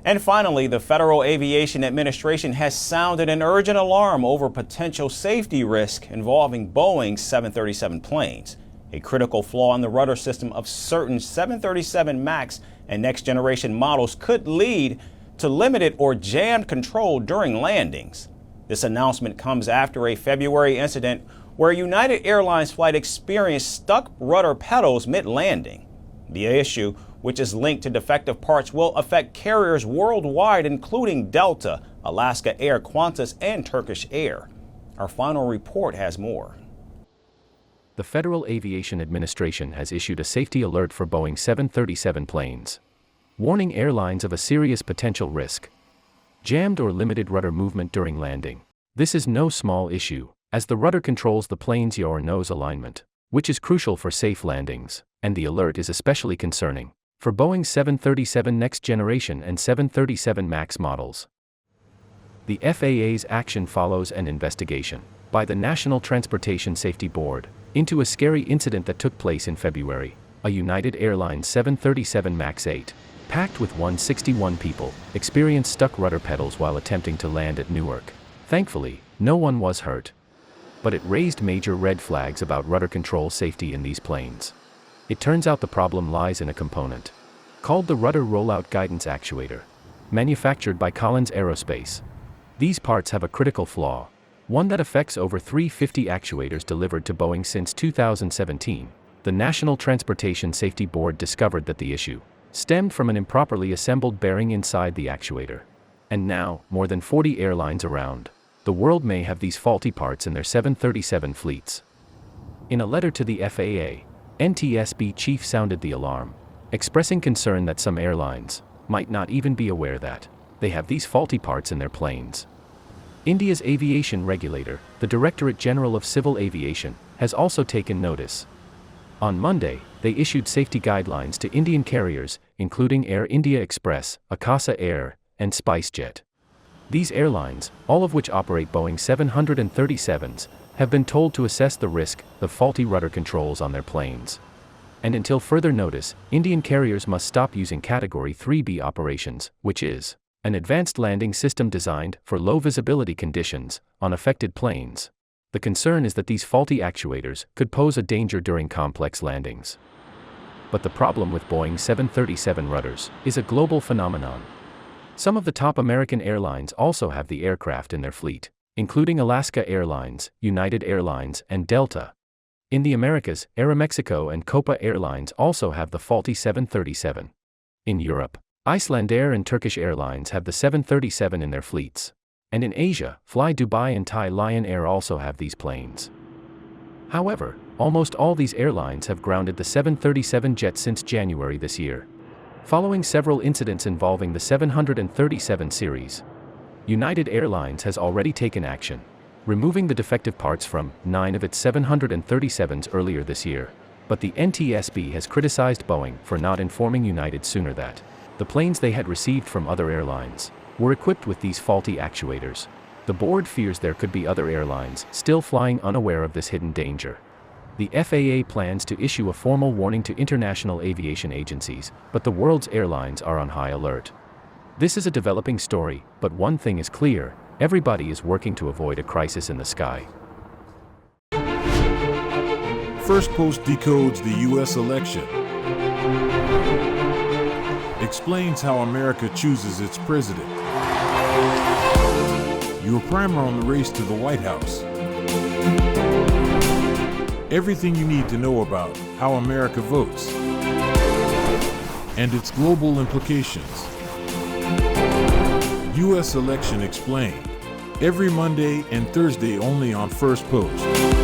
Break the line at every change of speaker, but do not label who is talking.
And finally, the Federal Aviation Administration has sounded an urgent alarm over potential safety risk involving Boeing's 737 planes. A critical flaw in the rudder system of certain 737 MAX and next generation models could lead to limited or jammed control during landings. This announcement comes after a February incident where a United Airlines flight experienced stuck rudder pedals mid-landing. The issue, which is linked to defective parts, will affect carriers worldwide, including Delta, Alaska Air, Qantas, and Turkish Air. Our final report has more.
The Federal Aviation Administration has issued a safety alert for Boeing 737 planes, warning airlines of a serious potential risk: jammed or limited rudder movement during landing. This is no small issue, as the rudder controls the plane's yaw or nose alignment, which is crucial for safe landings, and the alert is especially concerning for Boeing's 737 Next Generation and 737 MAX models. The FAA's action follows an investigation by the National Transportation Safety Board into a scary incident that took place in February. A United Airlines 737 MAX 8, packed with 161 people, experienced stuck rudder pedals while attempting to land at Newark. Thankfully, no one was hurt, but it raised major red flags about rudder control safety in these planes. It turns out the problem lies in a component called the rudder rollout guidance actuator, manufactured by Collins Aerospace. These parts have a critical flaw, one that affects over 350 actuators delivered to Boeing since 2017. The National Transportation Safety Board discovered that the issue stemmed from an improperly assembled bearing inside the actuator. And now, more than 40 airlines around the world may have these faulty parts in their 737 fleets. In a letter to the FAA, NTSB chief sounded the alarm, expressing concern that some airlines might not even be aware that they have these faulty parts in their planes. India's aviation regulator, the Directorate General of Civil Aviation, has also taken notice. On Monday, they issued safety guidelines to Indian carriers, including Air India Express, Akasa Air, and SpiceJet. These airlines, all of which operate Boeing 737s, have been told to assess the risk of faulty rudder controls on their planes. And until further notice, Indian carriers must stop using Category 3B operations, which is an advanced landing system designed for low visibility conditions on affected planes. The concern is that these faulty actuators could pose a danger during complex landings. But the problem with Boeing 737 rudders is a global phenomenon. Some of the top American airlines also have the aircraft in their fleet, including Alaska Airlines, United Airlines, and Delta. In the Americas, Aeromexico and Copa Airlines also have the faulty 737. In Europe, Icelandair and Turkish Airlines have the 737 in their fleets. And in Asia, Fly Dubai and Thai Lion Air also have these planes. However, almost all these airlines have grounded the 737 jet since January this year, following several incidents involving the 737 series. United Airlines has already taken action, removing the defective parts from 9 of its 737s earlier this year. But the NTSB has criticized Boeing for not informing United sooner that the planes they had received from other airlines were equipped with these faulty actuators. The board fears there could be other airlines still flying unaware of this hidden danger. The FAA plans to issue a formal warning to international aviation agencies, but the world's airlines are on high alert. This is a developing story, but one thing is clear: everybody is working to avoid a crisis in the sky.
Firstpost decodes the U.S. election. Explains how America chooses its president. Your primer on the race to the White House. Everything you need to know about how America votes and its global implications. U.S. Election Explained. Every Monday and Thursday only on Firstpost.